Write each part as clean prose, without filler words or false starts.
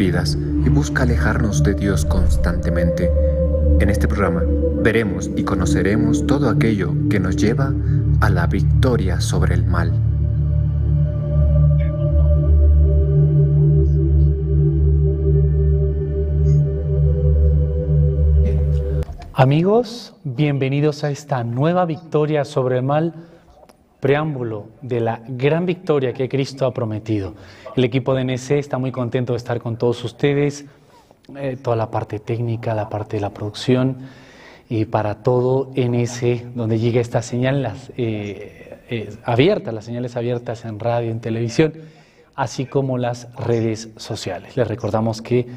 vidas y busca alejarnos de Dios constantemente. En este programa veremos y conoceremos todo aquello que nos lleva a la victoria sobre el mal. Amigos, bienvenidos a esta nueva victoria sobre el mal, preámbulo de la gran victoria que Cristo ha prometido. El equipo de NC está muy contento de estar con todos ustedes, toda la parte técnica, la parte de la producción, y para todo NC, donde llega esta señal abierta, las señales abiertas en radio, en televisión, así como las redes sociales. Les recordamos que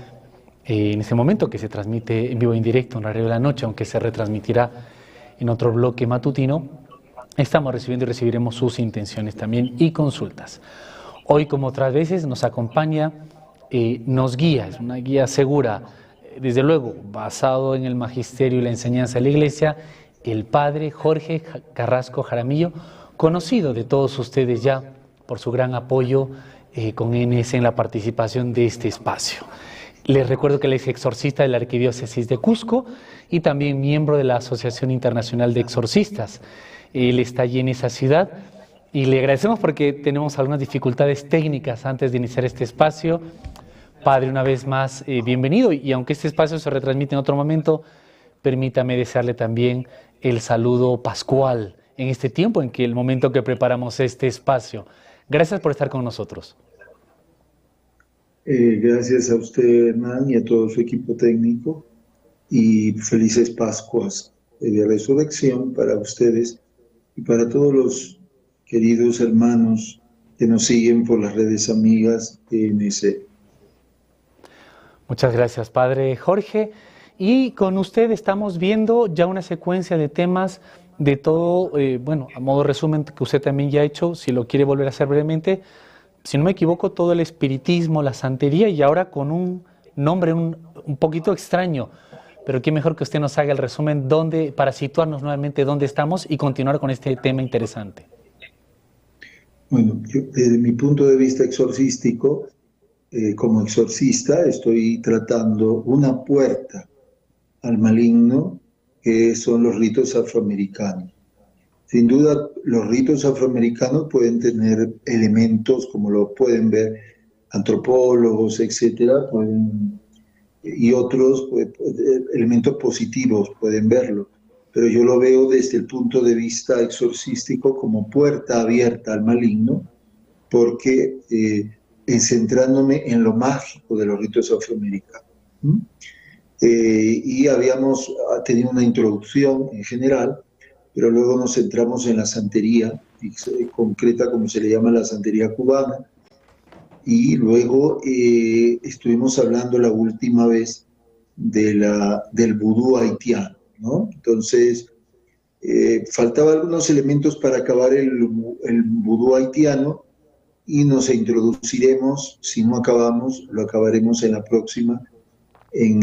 en este momento que se transmite en vivo e indirecto en Radio de la Noche, aunque se retransmitirá en otro bloque matutino, estamos recibiendo y recibiremos sus intenciones también y consultas. Hoy, como otras veces, nos acompaña, nos guía, es una guía segura, desde luego, basado en el magisterio y la enseñanza de la Iglesia, el Padre Jorge Carrasco Jaramillo, conocido de todos ustedes ya por su gran apoyo con NS en la participación de este espacio. Les recuerdo que él es exorcista de la Arquidiócesis de Cusco y también miembro de la Asociación Internacional de Exorcistas. Él está allí en esa ciudad y le agradecemos porque tenemos algunas dificultades técnicas antes de iniciar este espacio. Padre, una vez más, bienvenido, y aunque este espacio se retransmite en otro momento, permítame desearle también el saludo pascual en este tiempo, en que el momento que preparamos este espacio. Gracias por estar con nosotros. Gracias a usted, Hernán, y a todo su equipo técnico, y felices Pascuas de Resurrección para ustedes y para todos los queridos hermanos que nos siguen por las redes amigas de NC. Muchas gracias, Padre Jorge. Y con usted estamos viendo ya una secuencia de temas de todo, bueno, a modo de resumen que usted también ya ha hecho, si lo quiere volver a hacer brevemente, si no me equivoco, todo el espiritismo, la santería, y ahora con un nombre un poquito extraño, pero qué mejor que usted nos haga el resumen para situarnos nuevamente dónde estamos y continuar con este tema interesante. Bueno, yo, desde mi punto de vista exorcístico, como exorcista, estoy tratando una puerta al maligno, que son los ritos afroamericanos. Sin duda, los ritos afroamericanos pueden tener elementos, como lo pueden ver antropólogos, etcétera, y otros elementos positivos pueden verlo. Pero yo lo veo desde el punto de vista exorcístico como puerta abierta al maligno, porque centrándome en lo mágico de los ritos afroamericanos. Y habíamos tenido una introducción en general, pero luego nos centramos en la santería, concreta como se le llama la santería cubana, y luego estuvimos hablando la última vez del vudú haitiano, ¿no? Entonces, faltaban algunos elementos para acabar el vudú haitiano, y nos introduciremos, si no acabamos, lo acabaremos en la próxima, en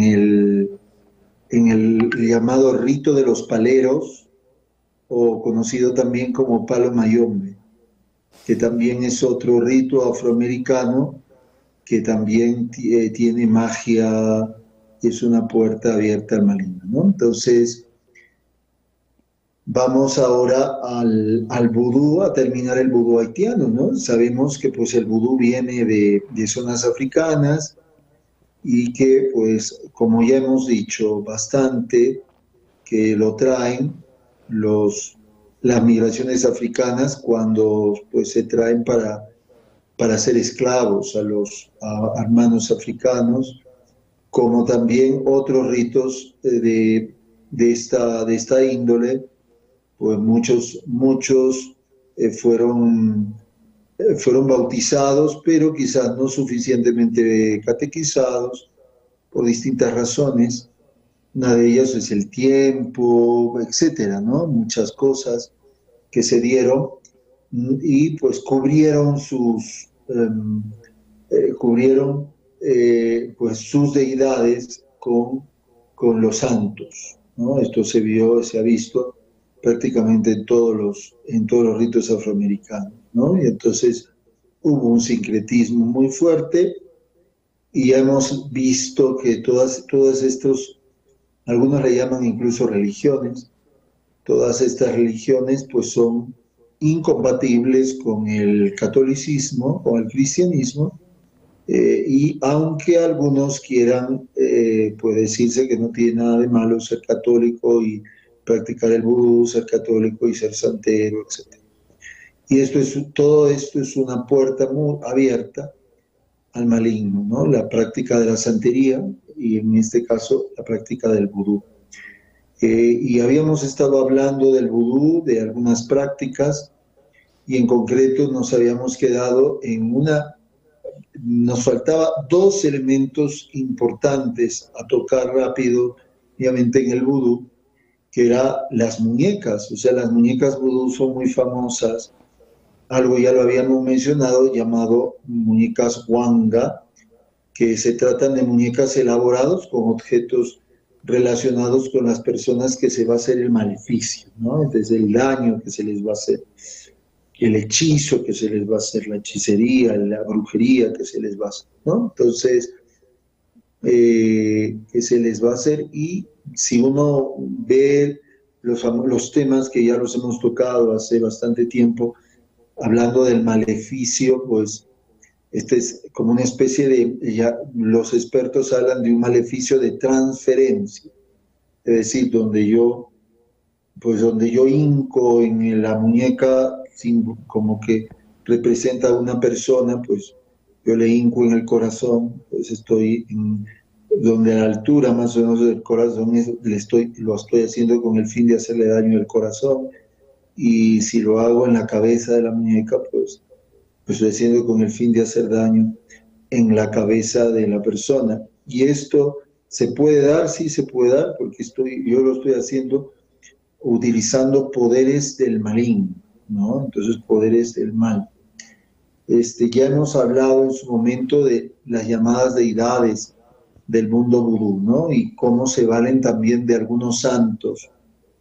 el llamado rito de los paleros, o conocido también como palo mayombe, que también es otro rito afroamericano que también tiene magia, es una puerta abierta al maligno, ¿no? Entonces, vamos ahora al vudú, a terminar el vudú haitiano, ¿no? Sabemos que pues el vudú viene de zonas africanas y que pues, como ya hemos dicho bastante, que lo traen las migraciones africanas cuando pues, se traen para ser esclavos a los hermanos africanos, como también otros ritos de esta índole, pues muchos fueron bautizados, pero quizás no suficientemente catequizados por distintas razones. Una de ellas es el tiempo, etcétera, ¿no? Muchas cosas que se dieron y pues cubrieron pues sus deidades con los santos, ¿no? Esto se ha visto prácticamente en todos los ritos afroamericanos, ¿no? Y entonces hubo un sincretismo muy fuerte y hemos visto que todas estos, algunos le llaman incluso religiones, todas estas religiones pues son incompatibles con el catolicismo, con el cristianismo, y aunque algunos quieran, puede decirse que no tiene nada de malo ser católico y practicar el vudú, ser católico y ser santero, etc. Y todo esto es una puerta muy abierta al maligno, ¿no? La práctica de la santería y en este caso la práctica del vudú. Y habíamos estado hablando del vudú, de algunas prácticas, y en concreto nos habíamos quedado en nos faltaba dos elementos importantes a tocar rápido, obviamente en el vudú, que eran las muñecas. O sea, las muñecas vudú son muy famosas, algo ya lo habíamos mencionado, llamado muñecas wanga, que se tratan de muñecas elaboradas con objetos relacionados con las personas que se va a hacer el maleficio, ¿no? Desde el daño que se les va a hacer, el hechizo que se les va a hacer, la hechicería, la brujería que se les va a hacer, ¿no? Entonces, que se les va a hacer, y si uno ve los temas que ya los hemos tocado hace bastante tiempo, hablando del maleficio, pues este es como una especie de, ya los expertos hablan de un maleficio de transferencia, es decir, donde yo hinco en la muñeca, como que representa a una persona, pues yo le hinco en el corazón, pues estoy donde a la altura más o menos del corazón lo estoy haciendo con el fin de hacerle daño al corazón, y si lo hago en la cabeza de la muñeca, pues estoy haciendo con el fin de hacer daño en la cabeza de la persona. Y esto se puede dar, sí se puede dar, porque yo lo estoy haciendo utilizando poderes del maligno, ¿no? Entonces, poderes del mal. Ya hemos hablado en su momento de las llamadas deidades del mundo vudú, ¿no? Y cómo se valen también de algunos santos,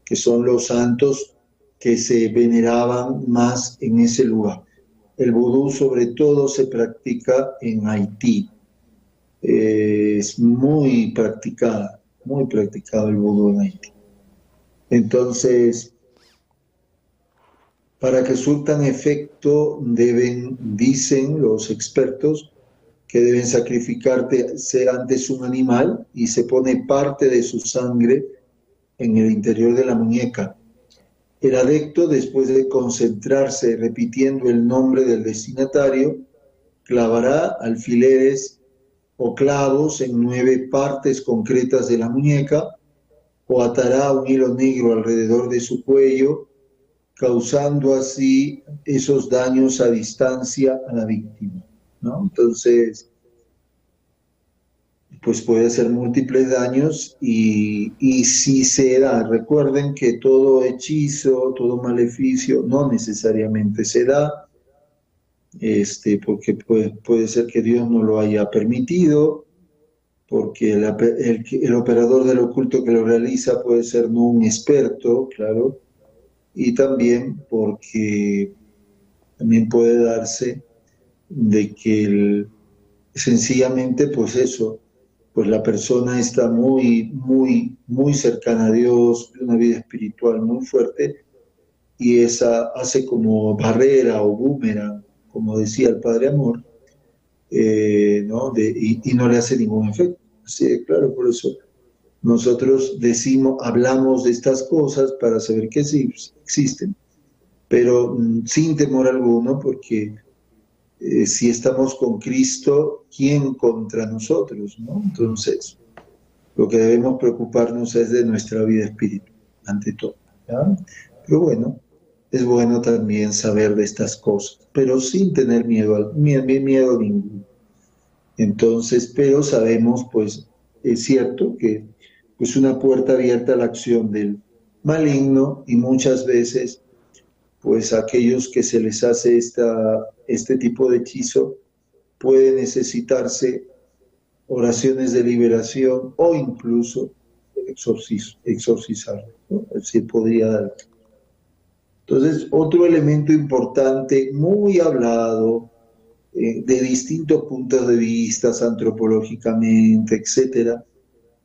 que son los santos que se veneraban más en ese lugar. El vudú sobre todo se practica en Haití. Es muy practicado el vudú en Haití. Entonces, para que surtan efecto, dicen los expertos, que deben sacrificarse antes un animal y se pone parte de su sangre en el interior de la muñeca. El adepto, después de concentrarse repitiendo el nombre del destinatario, clavará alfileres o clavos en 9 partes concretas de la muñeca, o atará un hilo negro alrededor de su cuello, causando así esos daños a distancia a la víctima, ¿no? Entonces, pues puede hacer múltiples daños, y si se da, recuerden que todo hechizo, todo maleficio no necesariamente se da, porque puede ser que Dios no lo haya permitido, porque el operador del oculto que lo realiza puede ser no un experto, claro, y también porque también puede darse de que sencillamente, pues eso, pues la persona está muy, muy, muy cercana a Dios, de una vida espiritual muy fuerte, y esa hace como barrera o boomerang, como decía el Padre Amor, ¿no? Y no le hace ningún efecto. Así, claro, por eso nosotros hablamos de estas cosas para saber que sí existen, pero sin temor alguno, porque si estamos con Cristo, ¿quién contra nosotros, no? Entonces, lo que debemos preocuparnos es de nuestra vida espiritual, ante todo, ¿ya? Pero bueno, es bueno también saber de estas cosas, pero sin tener miedo ninguno. Entonces, pero sabemos, pues, es cierto que es una puerta abierta a la acción del maligno, y muchas veces, pues, aquellos que se les hace este tipo de hechizo, puede necesitarse oraciones de liberación o incluso exorcizar, ¿no? Así podría dar. Entonces, otro elemento importante, muy hablado, de distintos puntos de vista, antropológicamente, etcétera,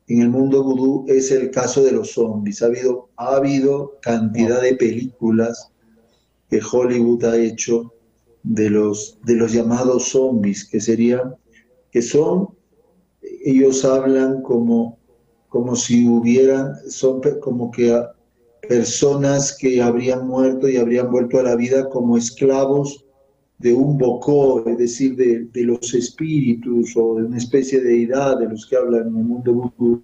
en el mundo vudú es el caso de los zombies. Ha habido cantidad de películas que Hollywood ha hecho de los llamados zombies, ellos hablan como si son como que personas que habrían muerto y habrían vuelto a la vida como esclavos de un bocó, es decir, de los espíritus o de una especie de deidad de los que hablan en el mundo vudú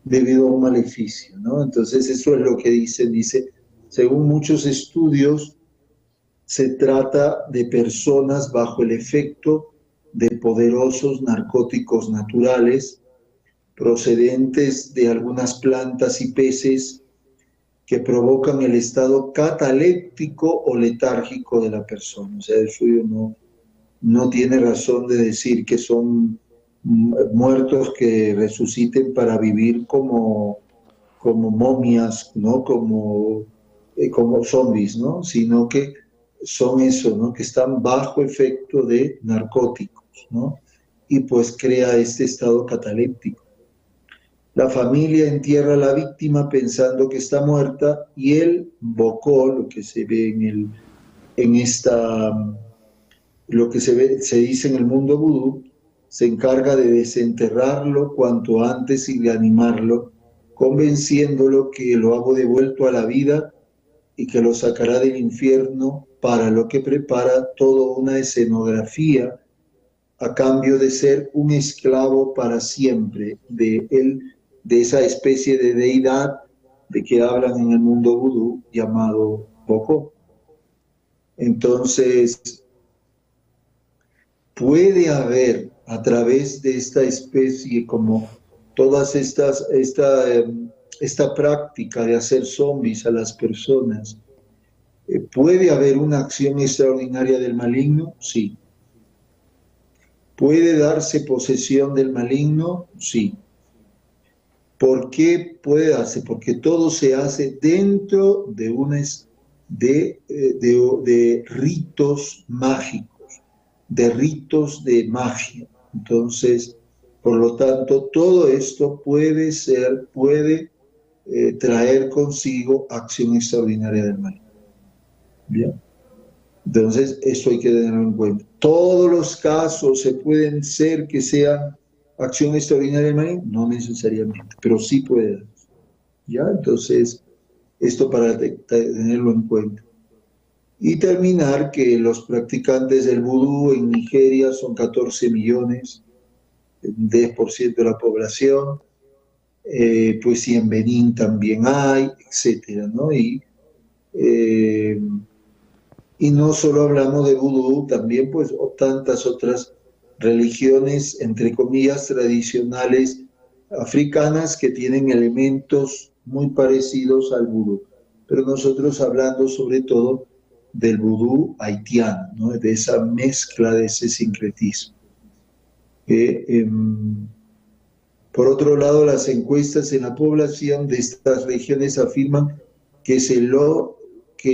debido a un maleficio, ¿no? Entonces eso es lo que dice, según muchos estudios, se trata de personas bajo el efecto de poderosos narcóticos naturales procedentes de algunas plantas y peces que provocan el estado cataléptico o letárgico de la persona. O sea, el suyo no tiene razón de decir que son muertos que resuciten para vivir como momias, ¿no? Como zombies, ¿no? Sino que son eso, ¿no? Que están bajo efecto de narcóticos, ¿no? Y pues crea este estado cataléptico. La familia entierra a la víctima pensando que está muerta y el bocó, lo que se ve lo que se dice en el mundo vudú, se encarga de desenterrarlo cuanto antes y reanimarlo, convenciéndolo que lo ha devuelto a la vida y que lo sacará del infierno, para lo que prepara toda una escenografía a cambio de ser un esclavo para siempre de esa especie de deidad de que hablan en el mundo vudú llamado Bocó. Entonces, puede haber a través de esta especie, como todas esta práctica de hacer zombies a las personas, ¿puede haber una acción extraordinaria del maligno? Sí. ¿Puede darse posesión del maligno? Sí. ¿Por qué puede darse? Porque todo se hace dentro de ritos mágicos, de ritos de magia. Entonces, por lo tanto, todo esto puede traer consigo acción extraordinaria del maligno. Bien. Entonces, esto hay que tenerlo en cuenta. Todos los casos pueden ser que sean acción extraordinaria del maligno, no necesariamente, pero sí puede dar. ¿Ya? Entonces, esto para tenerlo en cuenta. Y terminar que los practicantes del vudú en Nigeria son 14 millones, 10% de la población, pues y en Benín también hay, etcétera, ¿no? Y no solo hablamos de vudú, también pues tantas otras religiones, entre comillas, tradicionales africanas que tienen elementos muy parecidos al vudú. Pero nosotros hablando sobre todo del vudú haitiano, ¿no? De esa mezcla, de ese sincretismo. Por otro lado, las encuestas en la población de estas regiones afirman que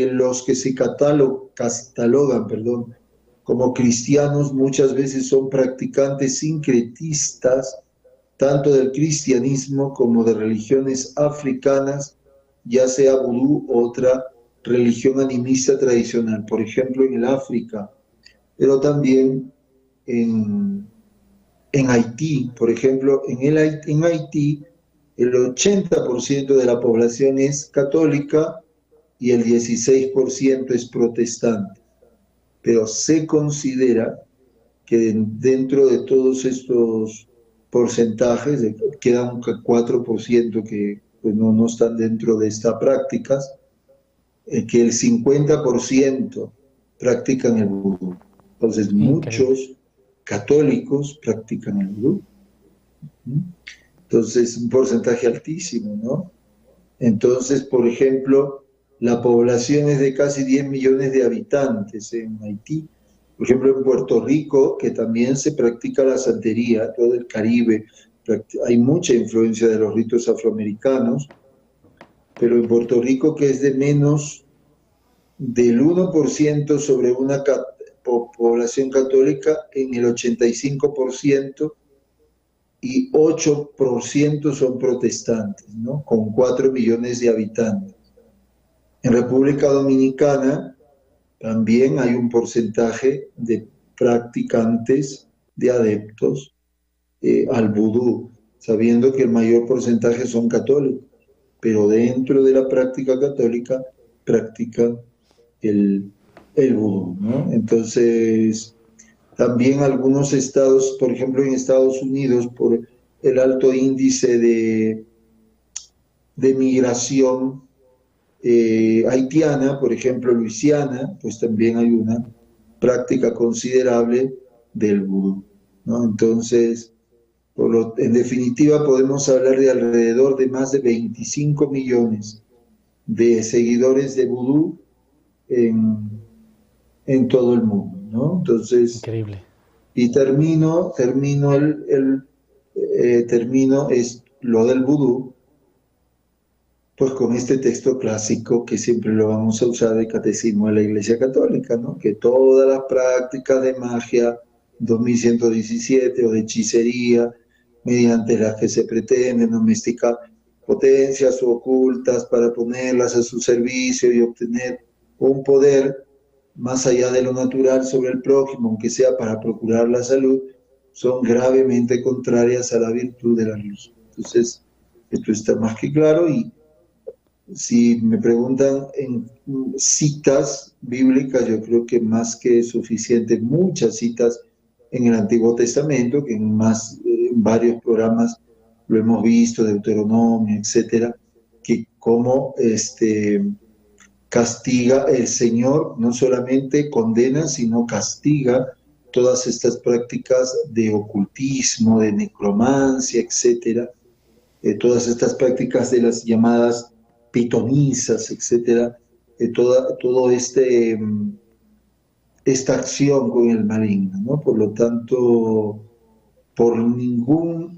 los que se catalogan como cristianos muchas veces son practicantes sincretistas tanto del cristianismo como de religiones africanas, ya sea vudú u otra religión animista tradicional, por ejemplo en el África, pero también en Haití. Por ejemplo, en Haití el 80% de la población es católica y el 16% es protestante, pero se considera que dentro de todos estos porcentajes queda un 4% que pues, no están dentro de estas prácticas, que el 50% practican el vudú. Entonces, muchos católicos practican el vudú. Entonces, un porcentaje altísimo, ¿no? Entonces, por ejemplo, la población es de casi 10 millones de habitantes en Haití. Por ejemplo, en Puerto Rico, que también se practica la santería, todo el Caribe, hay mucha influencia de los ritos afroamericanos, pero en Puerto Rico, que es de menos del 1% sobre una población católica en el 85% y 8% son protestantes, ¿no? Con 4 millones de habitantes. En República Dominicana también hay un porcentaje de practicantes, de adeptos al vudú, sabiendo que el mayor porcentaje son católicos, pero dentro de la práctica católica practican el vudú, ¿no? Entonces, también algunos estados, por ejemplo en Estados Unidos, por el alto índice de migración haitiana, por ejemplo Luisiana, pues también hay una práctica considerable del vudú, ¿no? Entonces, en definitiva podemos hablar de alrededor de más de 25 millones de seguidores de vudú en todo el mundo, ¿no? Entonces, increíble. Y termino lo del vudú, pues con este texto clásico que siempre lo vamos a usar del Catecismo de la Iglesia Católica, ¿no? Que todas las prácticas de magia 2117 o de hechicería, mediante las que se pretenden domesticar potencias ocultas para ponerlas a su servicio y obtener un poder más allá de lo natural sobre el prójimo, aunque sea para procurar la salud, son gravemente contrarias a la virtud de la religión. Entonces, esto está más que claro, y si me preguntan en citas bíblicas, yo creo que más que suficiente, muchas citas en el Antiguo Testamento, que en varios programas lo hemos visto, Deuteronomio, etcétera, que cómo castiga el Señor, no solamente condena, sino castiga todas estas prácticas de ocultismo, de necromancia, etcétera, todas estas prácticas de las llamadas pitonisas, etcétera, todo esta acción con el maligno, ¿no? Por lo tanto, por ningún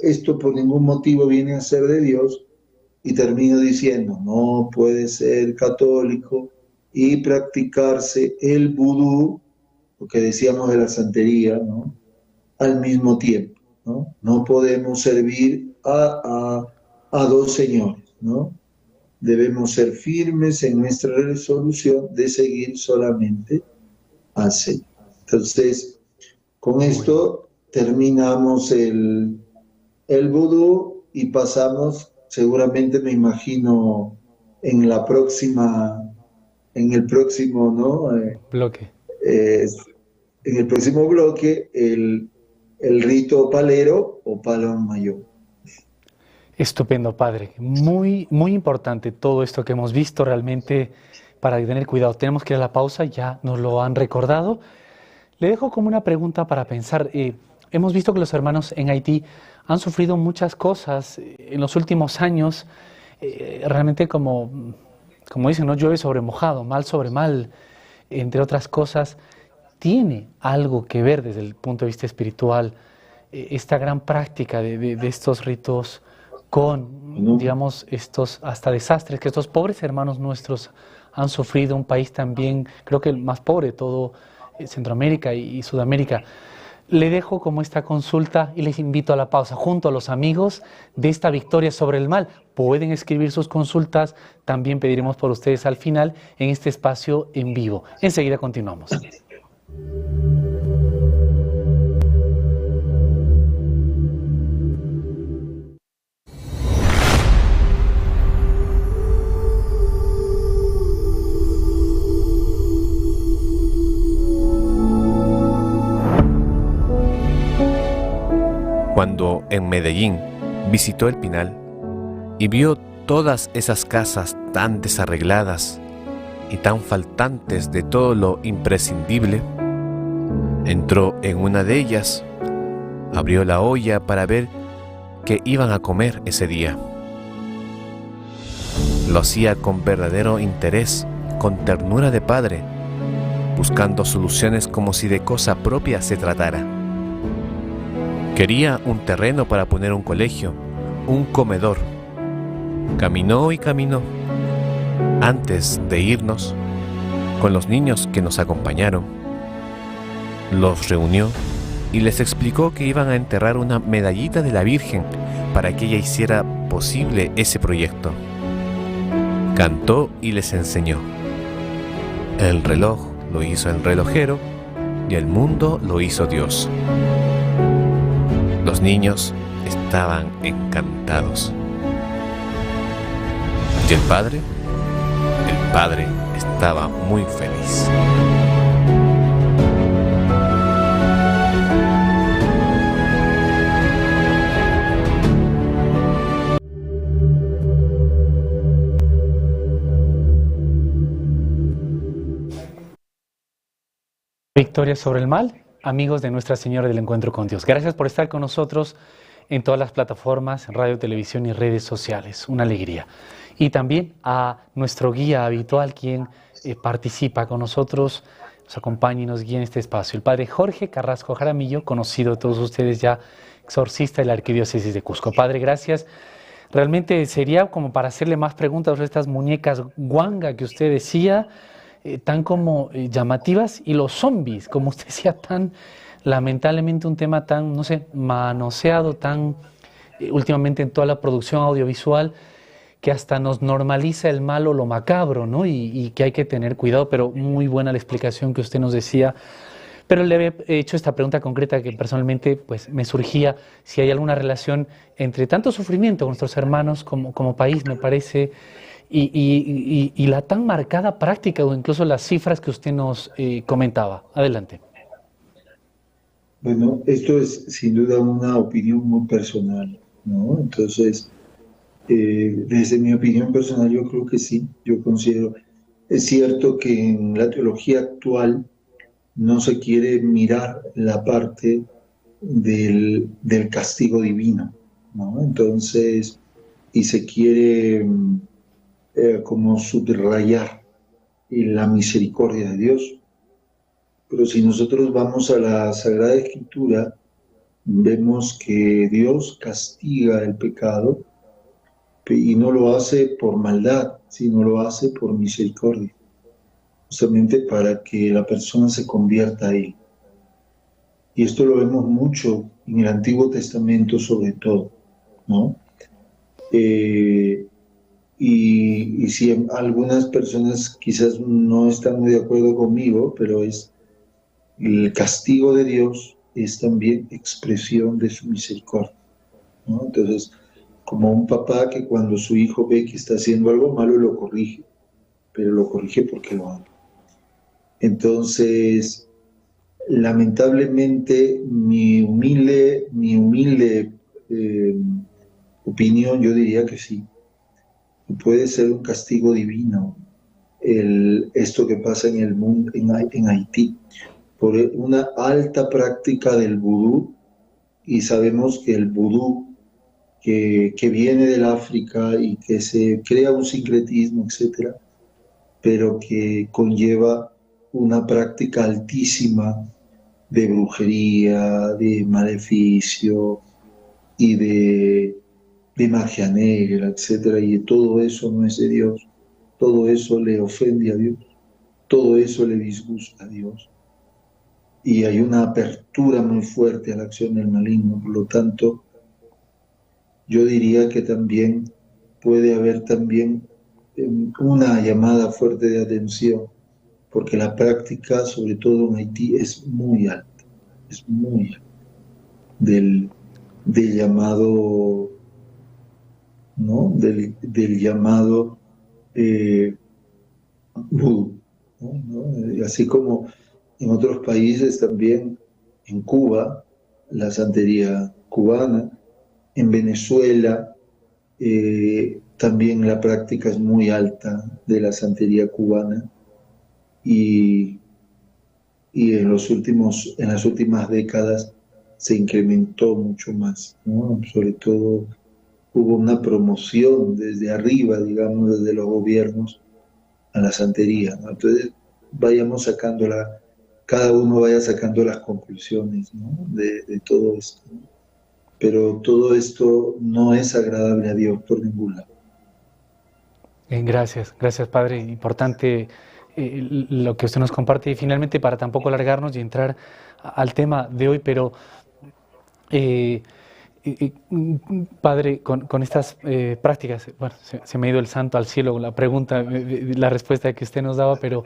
motivo viene a ser de Dios, y termino diciendo, no puede ser católico y practicarse el vudú, lo que decíamos de la santería, ¿no? Al mismo tiempo, ¿no? No podemos servir a dos señores, ¿no? Debemos ser firmes en nuestra resolución de seguir solamente al Señor. Entonces, con esto terminamos el vudú y pasamos, seguramente me imagino, en el próximo, ¿no? Bloque. En el próximo bloque, el rito palero o palo mayor. Estupendo, padre. Muy, muy importante todo esto que hemos visto, realmente, para tener cuidado. Tenemos que ir a la pausa, ya nos lo han recordado. Le dejo como una pregunta para pensar. Hemos visto que los hermanos en Haití han sufrido muchas cosas en los últimos años. Realmente, como dicen, no llueve sobre mojado, mal sobre mal, entre otras cosas. ¿Tiene algo que ver desde el punto de vista espiritual esta gran práctica de estos ritos con, digamos, estos hasta desastres que estos pobres hermanos nuestros han sufrido? Un país también, creo que el más pobre de todo Centroamérica y Sudamérica. Le dejo como esta consulta y les invito a la pausa junto a los amigos de esta victoria sobre el mal. Pueden escribir sus consultas, también pediremos por ustedes al final en este espacio en vivo. Enseguida continuamos. Cuando en Medellín visitó el Pinal y vio todas esas casas tan desarregladas y tan faltantes de todo lo imprescindible, entró en una de ellas, abrió la olla para ver qué iban a comer ese día. Lo hacía con verdadero interés, con ternura de padre, buscando soluciones como si de cosa propia se tratara. Quería un terreno para poner un colegio, un comedor. Caminó y caminó. Antes de irnos, con los niños que nos acompañaron, los reunió y les explicó que iban a enterrar una medallita de la Virgen para que ella hiciera posible ese proyecto. Cantó y les enseñó. El reloj lo hizo el relojero y el mundo lo hizo Dios. Los niños estaban encantados. ¿Y el padre? El padre estaba muy feliz. Victoria sobre el mal, amigos de Nuestra Señora del Encuentro con Dios. Gracias por estar con nosotros en todas las plataformas, radio, televisión y redes sociales. Una alegría. Y también a nuestro guía habitual, quien participa con nosotros, nos acompaña y nos guía en este espacio, el padre Jorge Carrasco Jaramillo, conocido de todos ustedes ya, exorcista de la Arquidiócesis de Cusco. Padre, gracias. Realmente sería como para hacerle más preguntas sobre estas muñecas guanga que usted decía, tan como llamativas, y los zombies, como usted decía, tan lamentablemente un tema tan, no sé, manoseado, tan últimamente en toda la producción audiovisual, que hasta nos normaliza el mal o lo macabro, ¿no? Y que hay que tener cuidado, pero muy buena la explicación que usted nos decía. Pero le había hecho esta pregunta concreta que personalmente pues, me surgía, si hay alguna relación entre tanto sufrimiento con nuestros hermanos como país, me parece, y la tan marcada práctica o incluso las cifras que usted nos comentaba. Adelante. Bueno, esto es sin duda una opinión muy personal, ¿no? Entonces, desde mi opinión personal, yo creo que sí, yo considero, es cierto que en la teología actual no se quiere mirar la parte del castigo divino, ¿no? Entonces, y se quiere como subrayar la misericordia de Dios. Pero si nosotros vamos a la Sagrada Escritura, vemos que Dios castiga el pecado y no lo hace por maldad, sino lo hace por misericordia, justamente para que la persona se convierta a Él. Y esto lo vemos mucho en el Antiguo Testamento sobre todo, ¿no? Y si algunas personas quizás no están muy de acuerdo conmigo, pero el castigo de Dios es también expresión de su misericordia, ¿no? Entonces, como un papá que cuando su hijo ve que está haciendo algo malo lo corrige, pero lo corrige porque lo ama. Entonces, lamentablemente, mi humilde opinión, yo diría que sí. Puede ser un castigo divino esto que pasa en el mundo, en Haití, por una alta práctica del vudú, y sabemos que el vudú que viene del África y que se crea un sincretismo, etcétera, pero que conlleva una práctica altísima de brujería, de maleficio y de magia negra, etcétera, y todo eso no es de Dios, todo eso le ofende a Dios, todo eso le disgusta a Dios, y hay una apertura muy fuerte a la acción del maligno. Por lo tanto, yo diría que también puede haber también una llamada fuerte de atención, porque la práctica, sobre todo en Haití, es muy alta, del llamado, ¿no? Del llamado vudú, ¿no? Así como en otros países también, en Cuba, la santería cubana, en Venezuela también la práctica es muy alta de la santería cubana, y en las últimas décadas se incrementó mucho más, ¿no? Sobre todo hubo una promoción desde arriba, digamos, desde los gobiernos a la santería, ¿no? Entonces cada uno vaya sacando las conclusiones, ¿no? de todo esto, ¿no? Pero todo esto no es agradable a Dios por ningún lado. Gracias, padre. Importante lo que usted nos comparte. Y finalmente, para tampoco alargarnos y entrar al tema de hoy, pero padre, con estas prácticas, bueno, se me ha ido el santo al cielo la pregunta, la respuesta que usted nos daba, pero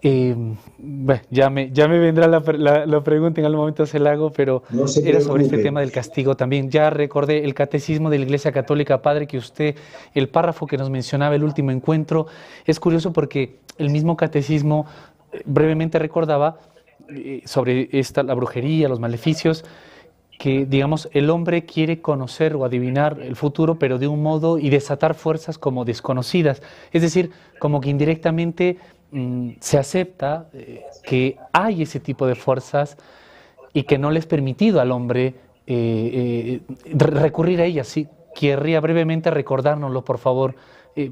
bueno, ya me vendrá la pregunta, en algún momento se la hago, pero No se era sobre este preocupe. tema del castigo también. Ya recordé el catecismo de la Iglesia Católica, padre, que usted, el párrafo que nos mencionaba el último encuentro, es curioso porque el mismo catecismo brevemente recordaba sobre la brujería, los maleficios, que, digamos, el hombre quiere conocer o adivinar el futuro, pero de un modo y desatar fuerzas como desconocidas. Es decir, como que indirectamente se acepta que hay ese tipo de fuerzas y que no le es permitido al hombre recurrir a ellas. Sí, querría brevemente recordárnoslo, por favor,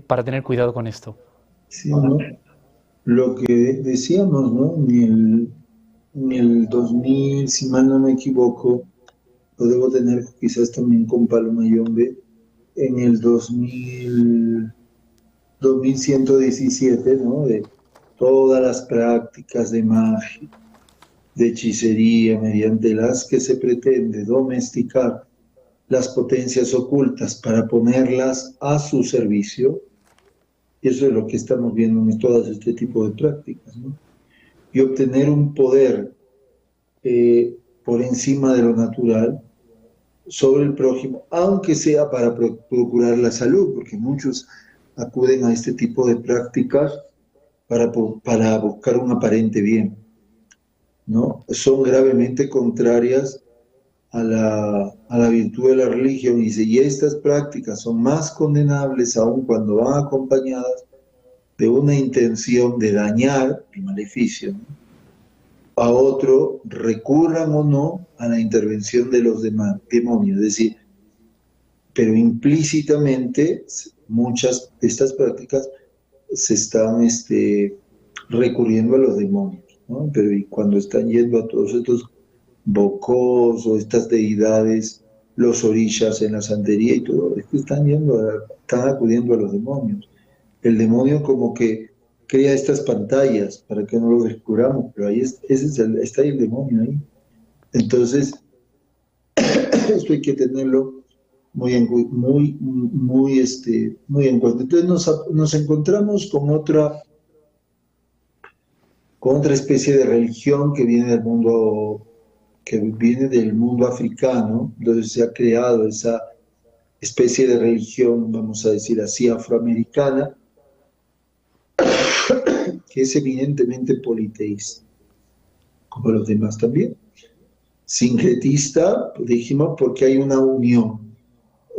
para tener cuidado con esto. Sí, ¿no? Lo que decíamos, ¿no? En el 2000, si mal no me equivoco, lo debo tener quizás también con Palo Mayombe, en el 2117, ¿no? De todas las prácticas de magia, de hechicería, mediante las que se pretende domesticar las potencias ocultas para ponerlas a su servicio. Y eso es lo que estamos viendo en todo este tipo de prácticas, ¿no? Y obtener un poder por encima de lo natural sobre el prójimo, aunque sea para procurar la salud, porque muchos acuden a este tipo de prácticas para buscar un aparente bien, ¿no? Son gravemente contrarias a la virtud de la religión, y estas prácticas son más condenables aún cuando van acompañadas de una intención de dañar, el maleficio, ¿no?, a otro, recurran o no a la intervención de los demonios. Es decir, pero implícitamente muchas de estas prácticas se están recurriendo a los demonios, ¿no? Pero y cuando están yendo a todos estos bocós o estas deidades, los orishas en la santería y todo, es que están acudiendo a los demonios. El demonio como que crea estas pantallas para que no lo descubramos, pero ahí está el demonio ahí. Entonces, esto hay que tenerlo muy en cuenta. Entonces nos encontramos con otra especie de religión que viene del mundo africano. Entonces se ha creado esa especie de religión, vamos a decir así, afroamericana, que es evidentemente politeísta, como los demás también. Sincretista, dijimos, porque hay una unión.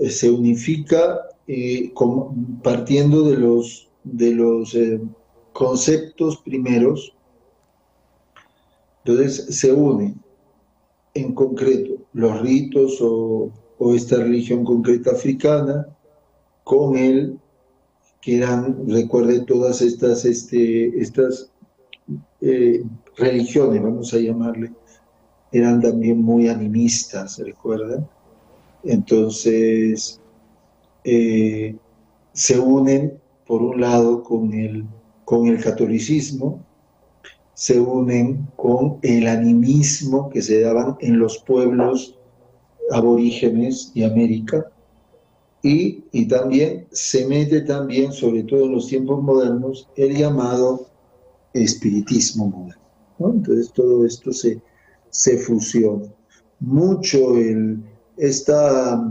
Se unifica partiendo de los conceptos primeros. Entonces se unen, en concreto, los ritos o esta religión concreta africana con que eran, recuerde, todas estas religiones, vamos a llamarle, eran también muy animistas, ¿se recuerdan? Entonces, se unen, por un lado, con el catolicismo, se unen con el animismo que se daban en los pueblos aborígenes de América, y también se mete también, sobre todo en los tiempos modernos, el llamado espiritismo moderno, ¿no? Entonces todo esto se fusiona. Mucho estas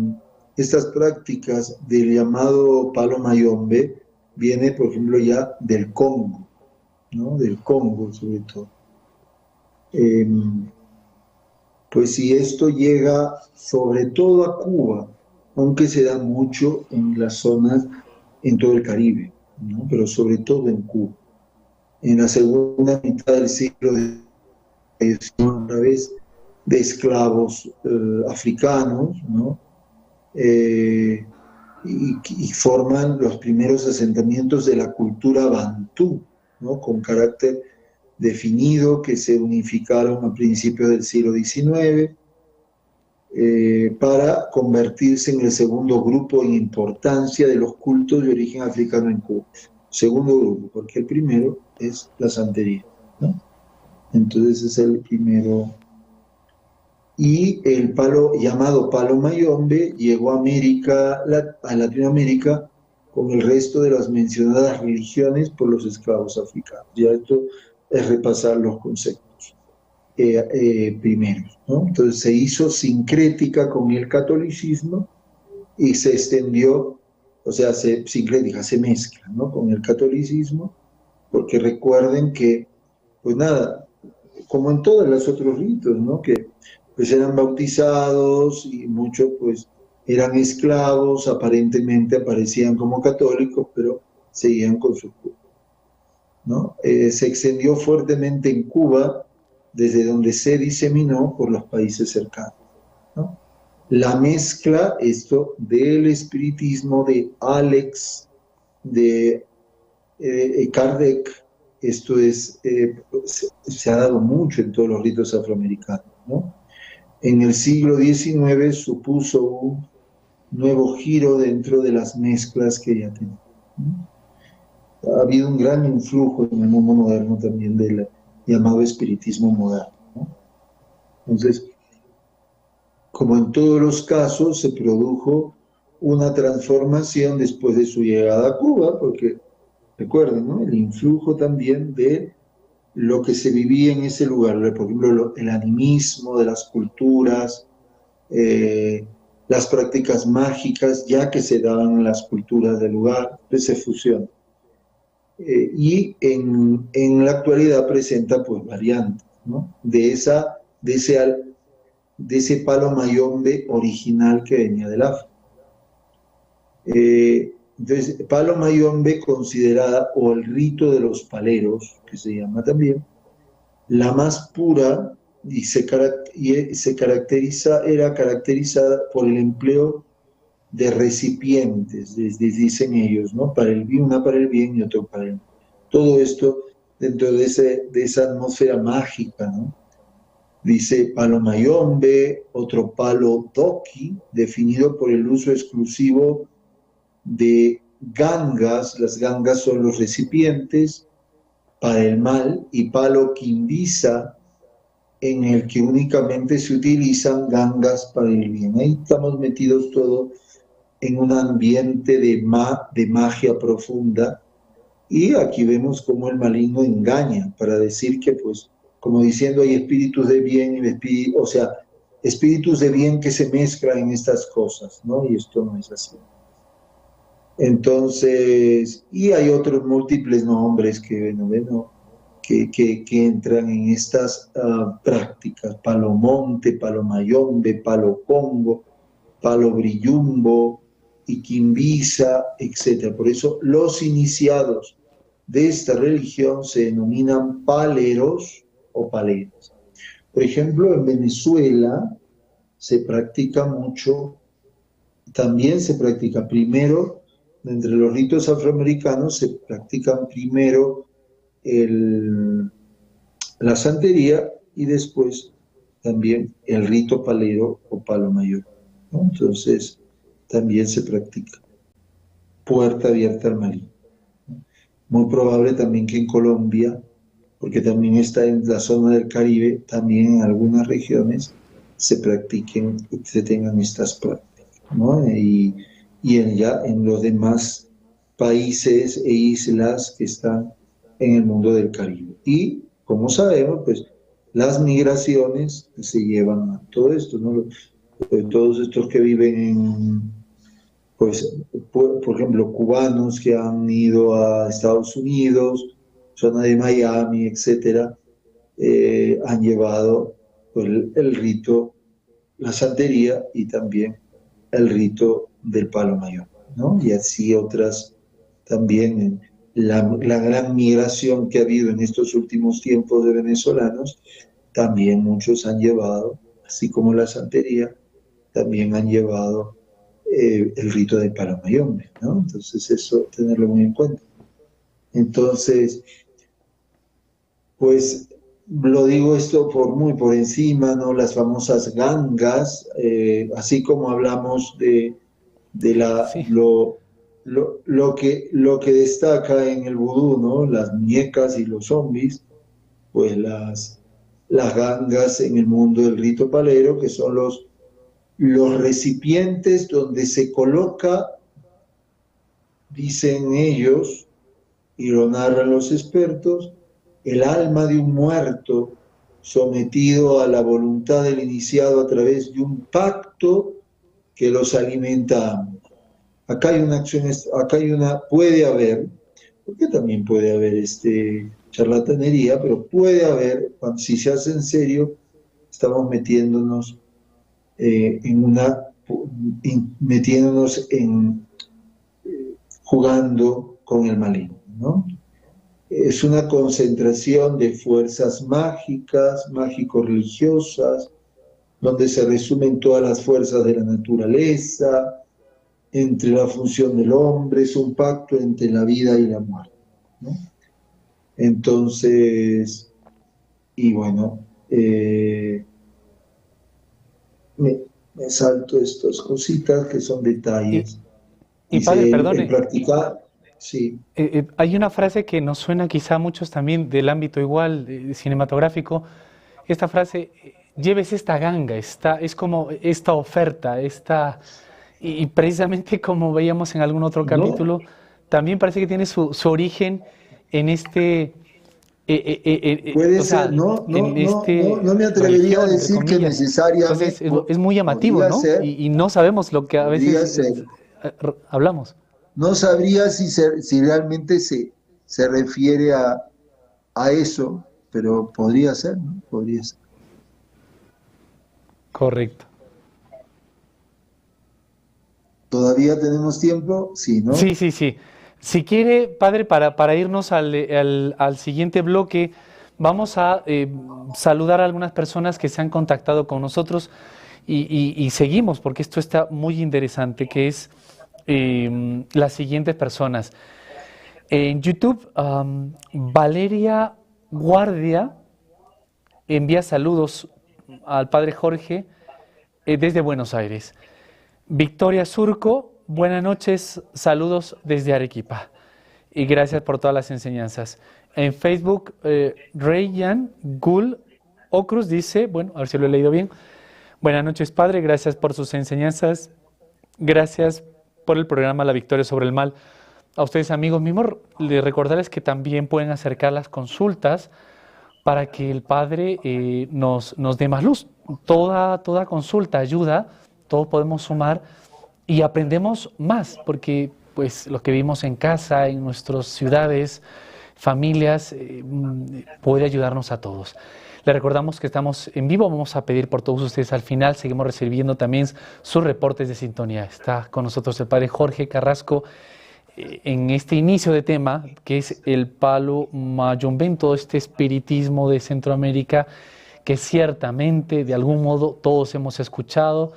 prácticas del llamado Palo Mayombe viene, por ejemplo, ya del Congo, ¿no? Del Congo, sobre todo. Pues si esto llega sobre todo a Cuba, aunque se da mucho en las zonas, en todo el Caribe, ¿no? Pero sobre todo en Cuba. En la segunda mitad del siglo XIX, a través de esclavos africanos, ¿no? Y forman los primeros asentamientos de la cultura bantú, ¿no? Con carácter definido, que se unificaron a principios del siglo XIX, para convertirse en el segundo grupo en importancia de los cultos de origen africano en Cuba. segundo grupo, porque el primero es la santería, ¿no? Entonces es el primero. Y el palo llamado palo mayombe llegó a a Latinoamérica con el resto de las mencionadas religiones por los esclavos africanos. Ya esto es repasar los conceptos primeros, ¿no? Entonces se hizo sincrética con el catolicismo y se extendió, o sea, sincrética, se mezcla, ¿no?, con el catolicismo, porque recuerden que, pues nada, como en todos los otros ritos, ¿no?, que pues eran bautizados y muchos pues eran esclavos, aparentemente aparecían como católicos, pero seguían con su culto, ¿no? Se extendió fuertemente en Cuba, desde donde se diseminó por los países cercanos, ¿no? La mezcla, esto del espiritismo de Alex, de Kardec, esto es, se ha dado mucho en todos los ritos afroamericanos, ¿no? En el siglo XIX supuso un nuevo giro dentro de las mezclas que ya tenía, ¿no? Ha habido un gran influjo en el mundo moderno también del llamado espiritismo moderno, ¿no? Entonces, como en todos los casos, se produjo una transformación después de su llegada a Cuba, porque recuerden, ¿no?, el influjo también de lo que se vivía en ese lugar, por ejemplo, el animismo de las culturas, las prácticas mágicas, ya que se daban en las culturas del lugar, pues se fusionan. Y en la actualidad presenta pues variantes, ¿no?, de ese palo mayombe original que venía del África. Entonces, palo mayombe considerada, o el rito de los paleros, que se llama también, la más pura, y era caracterizada por el empleo de recipientes, dicen ellos, ¿no?, para el bien, una para el bien y otro para el mal. Todo esto dentro de esa atmósfera mágica, ¿no? Dice palo mayombe, otro palo doki, definido por el uso exclusivo de gangas. Las gangas son los recipientes para el mal, y palo quimbisa, en el que únicamente se utilizan gangas para el bien. Ahí estamos metidos todos en un ambiente de magia profunda, y aquí vemos cómo el maligno engaña para decir que, pues, como diciendo, hay espíritus de bien, o sea, espíritus de bien que se mezclan en estas cosas, ¿no? Y esto no es así. Entonces, y hay otros múltiples nombres que entran en estas prácticas: palo monte, palo mayombe, palo congo, palo brillumbo y quimbisa, etc. Por eso los iniciados de esta religión se denominan paleros o paleras. Por ejemplo, en Venezuela se practica mucho, también se practica primero, entre los ritos afroamericanos se practican primero la santería y después también el rito palero o palo mayor, ¿no? Entonces también se practica. Puerta abierta al maligno. Muy probable también que en Colombia, porque también está en la zona del Caribe, también en algunas regiones se tengan estas prácticas, ¿no? Y ya en los demás países e islas que están en el mundo del Caribe. Y, como sabemos, pues las migraciones se llevan a todo esto, ¿no? Todos estos que viven pues, por ejemplo, cubanos que han ido a Estados Unidos, zona de Miami, etcétera, han llevado pues, el rito, la santería y también el rito del palo mayor, ¿no? Y así otras también. La gran migración que ha habido en estos últimos tiempos de venezolanos, también muchos han llevado, así como la santería, también han llevado el rito de palo mayombe, ¿no? Entonces eso, tenerlo muy en cuenta. Entonces, pues lo digo esto muy por encima, ¿no? Las famosas gangas, así como hablamos de Sí. lo que destaca en el vudú, ¿no? Las muñecas y los zombies, pues las gangas en el mundo del rito palero, que son los recipientes donde se coloca, dicen ellos, y lo narran los expertos, el alma de un muerto sometido a la voluntad del iniciado a través de un pacto que los alimenta a ambos. Acá hay una acción, puede haber, porque también puede haber charlatanería, pero puede haber, si se hace en serio, estamos metiéndonos jugando con el maligno, ¿no? Es una concentración de fuerzas mágicas, mágico-religiosas, donde se resumen todas las fuerzas de la naturaleza, entre la función del hombre, es un pacto entre la vida y la muerte, ¿no? Entonces, y bueno, me salto estas cositas que son detalles. Y padre, perdone. En practicar, sí. Hay una frase que nos suena quizá a muchos también del ámbito igual cinematográfico. Esta frase, lleves esta ganga, es como esta oferta, y precisamente como veíamos en algún otro capítulo, también parece que tiene su origen en este... puede ser, no me atrevería a decir que necesariamente. Entonces es muy llamativo, ¿no? Y no sabemos lo que a veces hablamos. No sabría si realmente se refiere a eso, pero podría ser, ¿no? Podría ser. Correcto. ¿Todavía tenemos tiempo? Sí, ¿no? Sí. Si quiere, padre, para irnos al siguiente bloque, vamos a saludar a algunas personas que se han contactado con nosotros y seguimos, porque esto está muy interesante, que es las siguientes personas. En YouTube, Valeria Guardia envía saludos al padre Jorge desde Buenos Aires. Victoria Surco, buenas noches, saludos desde Arequipa y gracias por todas las enseñanzas. En Facebook, Rayan Gul Ocruz dice, bueno, a ver si lo he leído bien, buenas noches padre, gracias por sus enseñanzas, gracias por el programa La Victoria sobre el Mal. A ustedes amigos mismos, les recordarles que también pueden acercar las consultas para que el padre nos dé más luz. Toda consulta ayuda, todos podemos sumar y aprendemos más, porque pues lo que vivimos en casa, en nuestras ciudades, familias, puede ayudarnos a todos. Les recordamos que estamos en vivo, vamos a pedir por todos ustedes al final, seguimos recibiendo también sus reportes de sintonía. Está con nosotros el padre Jorge Carrasco en este inicio de tema, que es el Palo Mayombe, todo este espiritismo de Centroamérica, que ciertamente de algún modo todos hemos escuchado,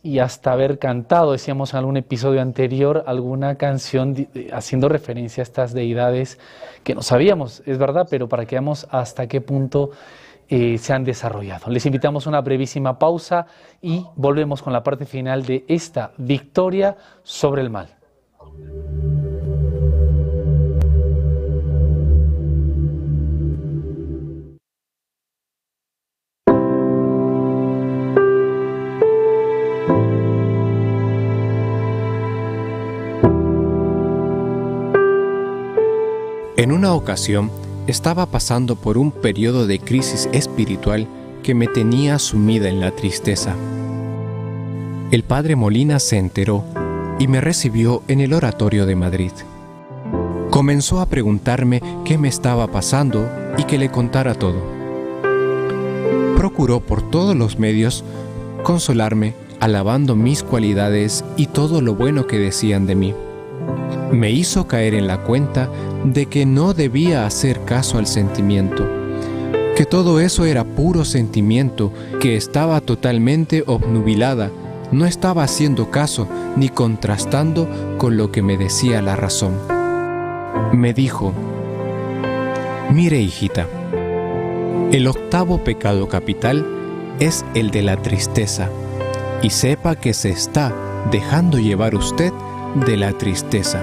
y hasta haber cantado, decíamos en algún episodio anterior, alguna canción haciendo referencia a estas deidades que no sabíamos, es verdad, pero para que veamos hasta qué punto se han desarrollado. Les invitamos a una brevísima pausa y volvemos con la parte final de esta victoria sobre el mal. En una ocasión, estaba pasando por un periodo de crisis espiritual que me tenía sumida en la tristeza. El padre Molina se enteró y me recibió en el oratorio de Madrid. Comenzó a preguntarme qué me estaba pasando y que le contara todo. Procuró por todos los medios consolarme, alabando mis cualidades y todo lo bueno que decían de mí. Me hizo caer en la cuenta de que no debía hacer caso al sentimiento, que todo eso era puro sentimiento, que estaba totalmente obnubilada, no estaba haciendo caso ni contrastando con lo que me decía la razón. Me dijo: mire, hijita, el octavo pecado capital es el de la tristeza, y sepa que se está dejando llevar usted de la tristeza,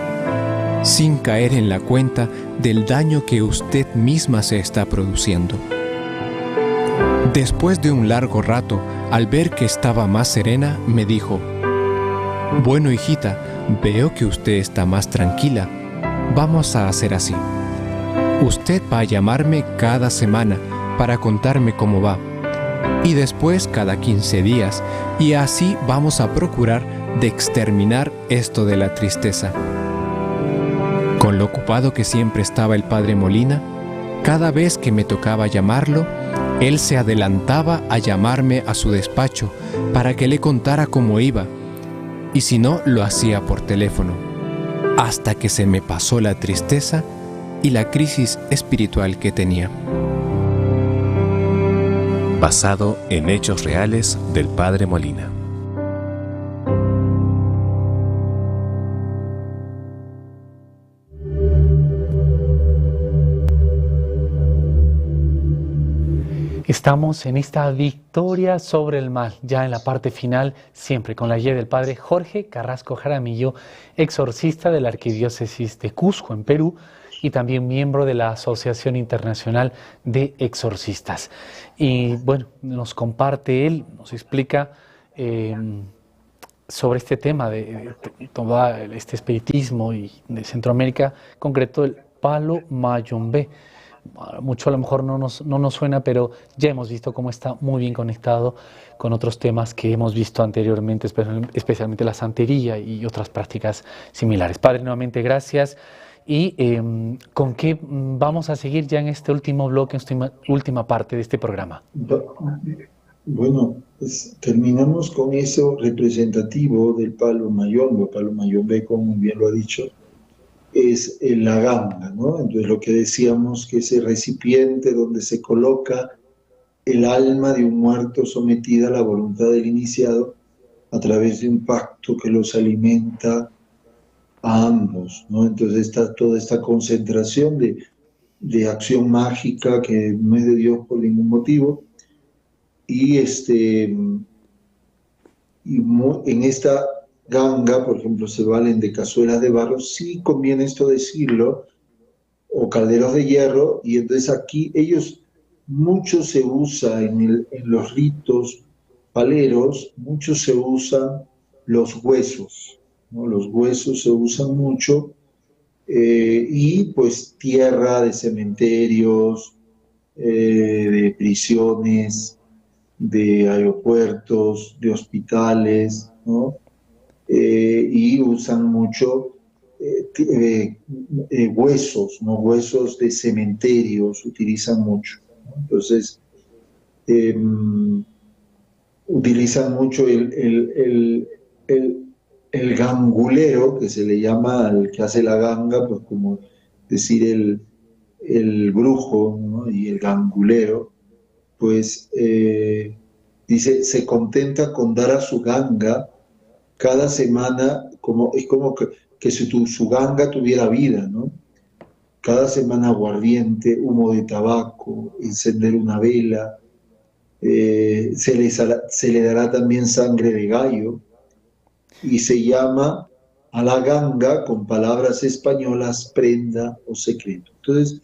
sin caer en la cuenta del daño que usted misma se está produciendo. Después de un largo rato, al ver que estaba más serena, me dijo: «Bueno, hijita, veo que usted está más tranquila. Vamos a hacer así. Usted va a llamarme cada semana para contarme cómo va, y después cada 15 días, y así vamos a procurar de exterminar esto de la tristeza». Con lo ocupado que siempre estaba el padre Molina, cada vez que me tocaba llamarlo, él se adelantaba a llamarme a su despacho para que le contara cómo iba, y si no, lo hacía por teléfono, hasta que se me pasó la tristeza y la crisis espiritual que tenía. Basado en hechos reales del padre Molina. Estamos en esta victoria sobre el mal, ya en la parte final, siempre con la guía del padre Jorge Carrasco Jaramillo, exorcista de la Arquidiócesis de Cusco, en Perú, y también miembro de la Asociación Internacional de Exorcistas. Y bueno, nos comparte él, nos explica sobre este tema de todo este espiritismo y de Centroamérica, en concreto el palo mayombe. Mucho a lo mejor no nos suena, pero ya hemos visto cómo está muy bien conectado con otros temas que hemos visto anteriormente, especialmente la santería y otras prácticas similares. Padre, nuevamente gracias. ¿Y con qué vamos a seguir ya en este último bloque, en esta última parte de este programa? Bueno, pues terminamos con eso representativo del palo mayombe, como bien lo ha dicho, es la ganga, ¿no? Entonces lo que decíamos, que ese recipiente donde se coloca el alma de un muerto sometida a la voluntad del iniciado a través de un pacto que los alimenta a ambos, ¿no? Entonces está toda esta concentración de acción mágica que no es de Dios por ningún motivo, y en esta ganga, por ejemplo, se valen de cazuelas de barro, sí conviene esto decirlo, o calderos de hierro, y entonces aquí mucho se usa en los ritos paleros, mucho se usan los huesos, ¿no? Los huesos se usan mucho, y pues tierra de cementerios, de prisiones, de aeropuertos, de hospitales, ¿no? Y usan mucho huesos, ¿no? Huesos de cementerios utilizan mucho, ¿no? Entonces, utilizan mucho el gangulero, que se le llama al que hace la ganga, pues como decir el brujo, ¿no? Y el gangulero, pues dice, se contenta con dar a su ganga cada semana, es como que su ganga tuviera vida, ¿no? Cada semana aguardiente, humo de tabaco, encender una vela, se le dará también sangre de gallo, y se llama a la ganga, con palabras españolas, prenda o secreto. Entonces,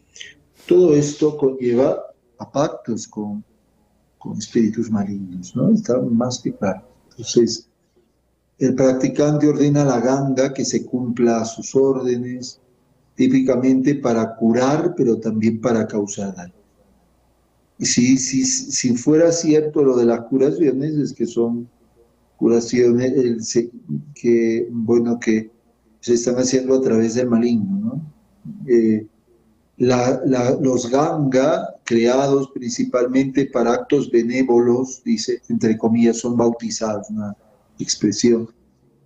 todo esto conlleva a pactos con espíritus malignos, ¿no? Está más que claro. Entonces, el practicante ordena a la ganga que se cumpla sus órdenes, típicamente para curar, pero también para causar daño. Y si fuera cierto lo de las curaciones, es que son curaciones que se están haciendo a través del maligno, ¿no? Los ganga, creados principalmente para actos benévolos, dice, entre comillas, son bautizados, una expresión.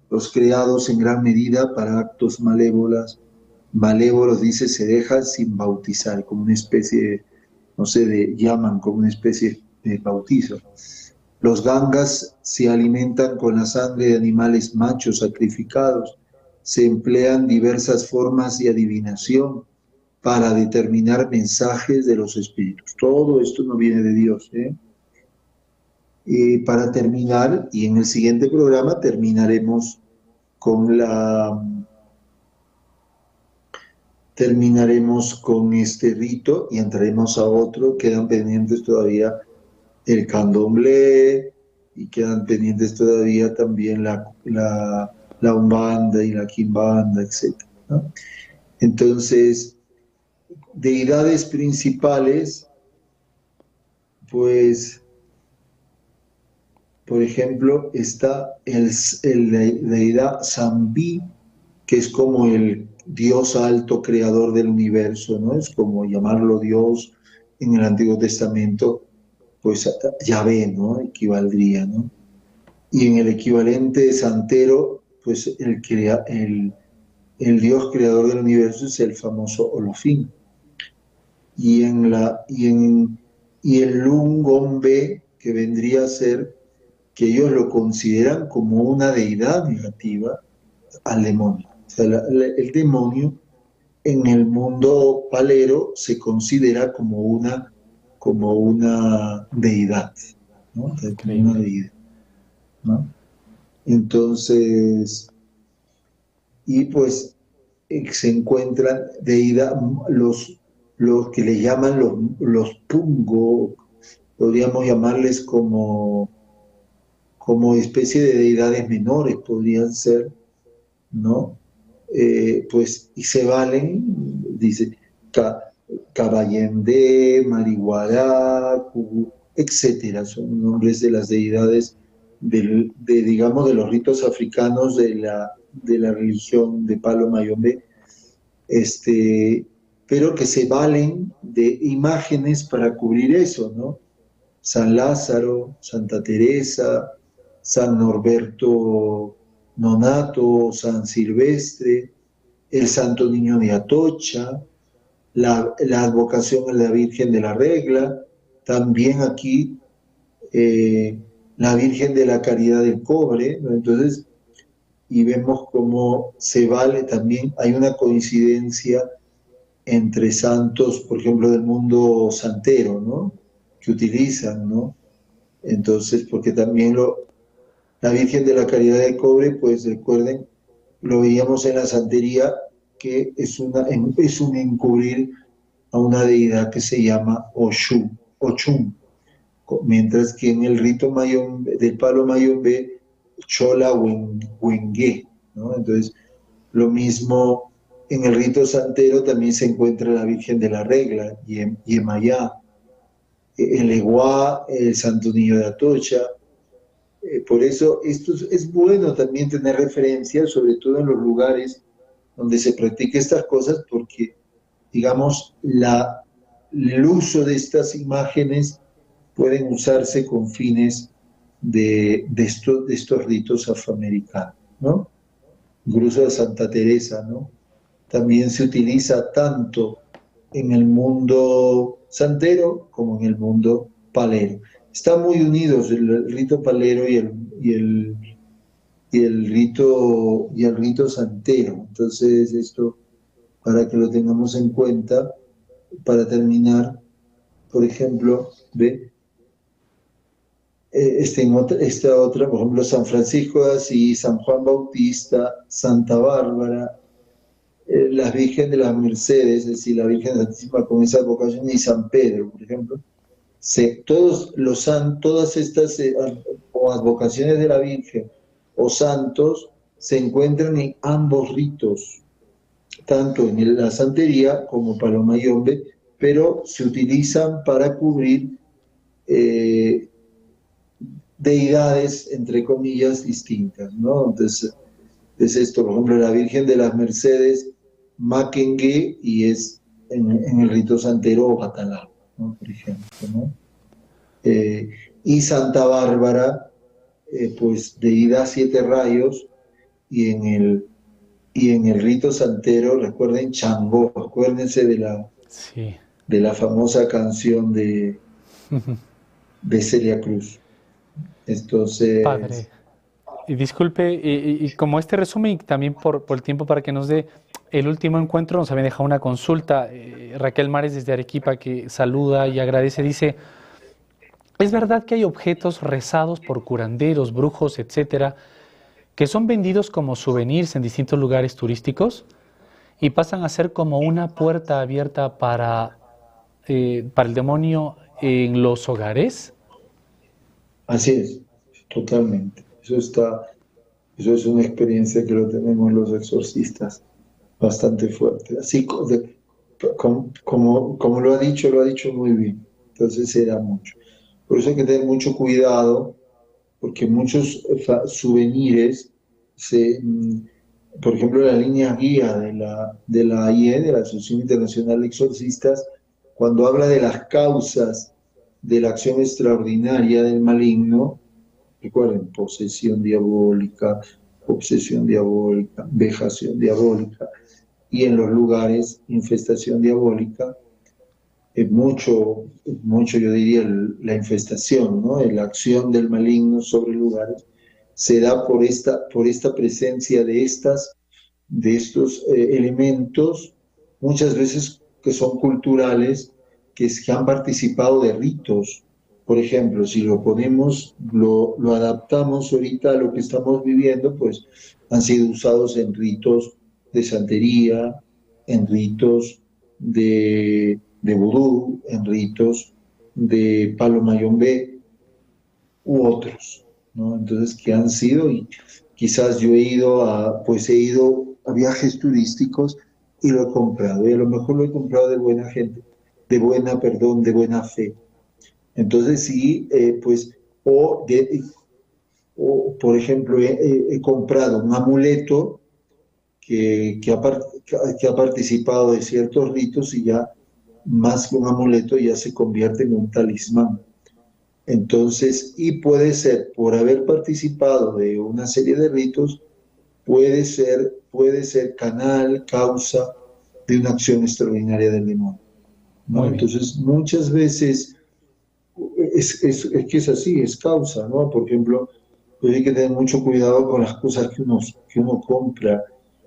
Los creados en gran medida para actos malévolos, dice, se dejan sin bautizar, como una especie, llaman como una especie de bautizo. Los gangas se alimentan con la sangre de animales machos sacrificados. Se emplean diversas formas de adivinación para determinar mensajes de los espíritus. Todo esto no viene de Dios, para terminar, y en el siguiente programa terminaremos terminaremos con este rito y entraremos a otro. Quedan pendientes todavía el candomblé y quedan pendientes todavía también la umbanda y la quimbanda, etc., ¿no? Entonces, deidades principales, pues, por ejemplo, está la deidad Zambí, que es como el Dios alto creador del universo, ¿no? Es como llamarlo Dios en el Antiguo Testamento, pues Yahvé, ¿no? Equivaldría, ¿no? Y en el equivalente santero, pues el Dios creador del universo es el famoso Olofín. Y el Lungombe, que vendría a ser que ellos lo consideran como una deidad negativa al demonio. O sea, el demonio en el mundo palero se considera como una deidad, ¿no? Como una deidad, ¿no? Entonces, y pues se encuentran deidad, los que le llaman los pungo, podríamos llamarles como especie de deidades menores, podrían ser, ¿no? Pues, y se valen, dice, Cabayendé, Marihuará, etcétera, son nombres de las deidades digamos, de los ritos africanos de la religión de Palo Mayombe, pero que se valen de imágenes para cubrir eso, ¿no? San Lázaro, Santa Teresa, San Norberto Nonato, San Silvestre, el Santo Niño de Atocha, la advocación a la Virgen de la Regla, también aquí la Virgen de la Caridad del Cobre, ¿no? Entonces, y vemos cómo se vale también, hay una coincidencia entre santos, por ejemplo, del mundo santero, ¿no? Que utilizan, ¿no? Entonces, porque también la Virgen de la Caridad del Cobre, pues recuerden, lo veíamos en la santería, que es un encubrir a una deidad que se llama Ochum, mientras que en el rito del Palo Mayombe, Chola Wengue, ¿no? Entonces, lo mismo en el rito santero también se encuentra la Virgen de la Regla, Yemayá, el Eguá, el Santo Niño de Atocha. Por eso es bueno también tener referencias, sobre todo en los lugares donde se practica estas cosas, porque, digamos, el uso de estas imágenes pueden usarse con fines de estos ritos afroamericanos, ¿no? Incluso de Santa Teresa, ¿no? También se utiliza tanto en el mundo santero como en el mundo palero. Están muy unidos el rito palero y el rito santero. Entonces, esto, para que lo tengamos en cuenta, para terminar, por ejemplo, ¿ve? Esta otra, por ejemplo, San Francisco de Asís, San Juan Bautista, Santa Bárbara, la Virgen de las Mercedes, es decir, la Virgen Santísima con esa vocación, y San Pedro, por ejemplo. Todas estas o advocaciones de la Virgen o santos se encuentran en ambos ritos, tanto en la santería como Palo Mayombe, pero se utilizan para cubrir deidades, entre comillas, distintas, ¿no? Entonces, es esto, por ejemplo, la Virgen de las Mercedes, Maquengue, y es en el rito santero Ojatalá, ¿no? Por ejemplo, ¿no? Y Santa Bárbara, pues deidad siete rayos, y en el rito santero, recuerden, Changó, acuérdense de la famosa canción de Celia Cruz. Entonces, Padre, y disculpe, y como este resumen, y también por el tiempo para que nos dé el último encuentro, nos habían dejado una consulta. Raquel Mares desde Arequipa, que saluda y agradece, dice: ¿es verdad que hay objetos rezados por curanderos, brujos, etcétera, que son vendidos como souvenirs en distintos lugares turísticos y pasan a ser como una puerta abierta para el demonio en los hogares. Así es, totalmente. Eso es una experiencia que lo tenemos los exorcistas bastante fuerte. Así como lo ha dicho muy bien. Entonces se da mucho. Por eso hay que tener mucho cuidado, porque muchos souvenirs, por ejemplo, la línea guía de la AIE, de la Asociación Internacional de Exorcistas, cuando habla de las causas de la acción extraordinaria del maligno, recuerden, posesión diabólica, obsesión diabólica, vejación diabólica, y en los lugares, infestación diabólica, es mucho, yo diría, la infestación, ¿no? La acción del maligno sobre lugares se da por esta presencia de estos elementos, muchas veces que son culturales, que han participado de ritos. Por ejemplo, si lo adaptamos ahorita a lo que estamos viviendo, pues han sido usados en ritos de santería, en ritos de vudú, en ritos de palo mayombe u otros, ¿no? Entonces, que han sido, y quizás yo he ido a viajes turísticos y lo he comprado, y a lo mejor lo he comprado de buena gente, de buena fe. Entonces sí, por ejemplo, he comprado un amuleto que ha participado de ciertos ritos y ya más que un amuleto ya se convierte en un talismán. Entonces, y puede ser, por haber participado de una serie de ritos, puede ser canal, causa de una acción extraordinaria del demonio, ¿no? Entonces, muchas veces es que es así, es causa, ¿no? Por ejemplo, pues hay que tener mucho cuidado con las cosas que uno compra,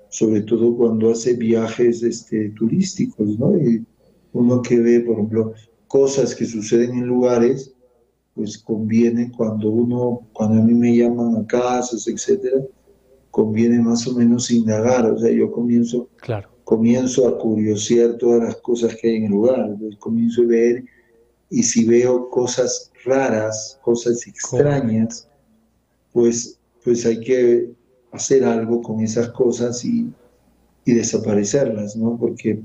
sobre todo cuando hace viajes turísticos, ¿no? Y uno que ve, por ejemplo, cosas que suceden en lugares, pues conviene cuando a mí me llaman a casas, etcétera, conviene más o menos indagar. O sea, yo comienzo a curiosear todas las cosas que hay en el lugar, entonces comienzo a ver, y si veo cosas raras, cosas extrañas, pues hay que hacer algo con esas cosas y desaparecerlas, ¿no? Porque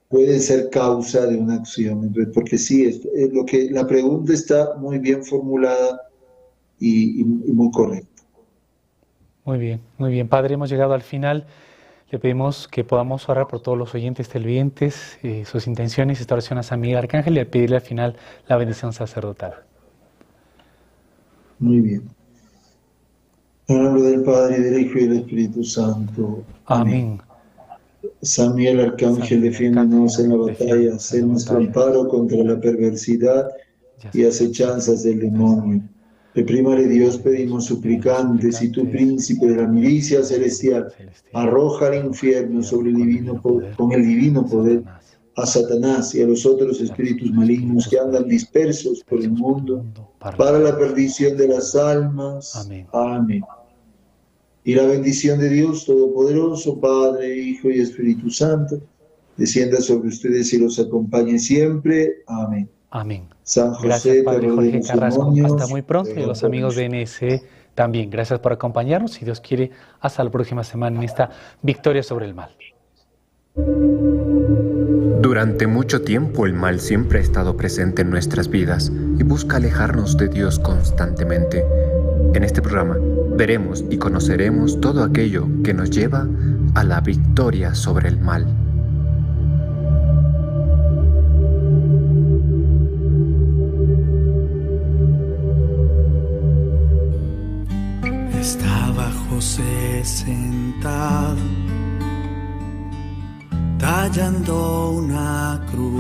puede ser causa de una acción. Entonces, porque sí, la pregunta está muy bien formulada y muy correcta. Muy bien. Padre, hemos llegado al final. Le pedimos que podamos orar por todos los oyentes televidentes, sus intenciones, esta oración a San Miguel Arcángel, y pedirle al final la bendición sacerdotal. Muy bien. En el nombre del Padre, del Hijo y del Espíritu Santo. Amén. San Miguel Arcángel, defiéndonos en la batalla, sé nuestro amparo contra la perversidad y acechanzas del demonio. Reprímale Dios, pedimos suplicantes, y tu príncipe de la milicia celestial, arroja al infierno con el divino poder a Satanás y a los otros espíritus malignos que andan dispersos por el mundo, para la perdición de las almas. Amén. Y la bendición de Dios Todopoderoso, Padre, Hijo y Espíritu Santo, descienda sobre ustedes y los acompañe siempre. Amén. Amén. San José, gracias, Padre Jorge Carrasco. demonios, hasta muy pronto. Y a los amigos de NSE también. Gracias por acompañarnos. Si Dios quiere, hasta la próxima semana en esta victoria sobre el mal. Durante mucho tiempo el mal siempre ha estado presente en nuestras vidas y busca alejarnos de Dios constantemente. En este programa veremos y conoceremos todo aquello que nos lleva a la victoria sobre el mal. Estaba José sentado, tallando una cruz.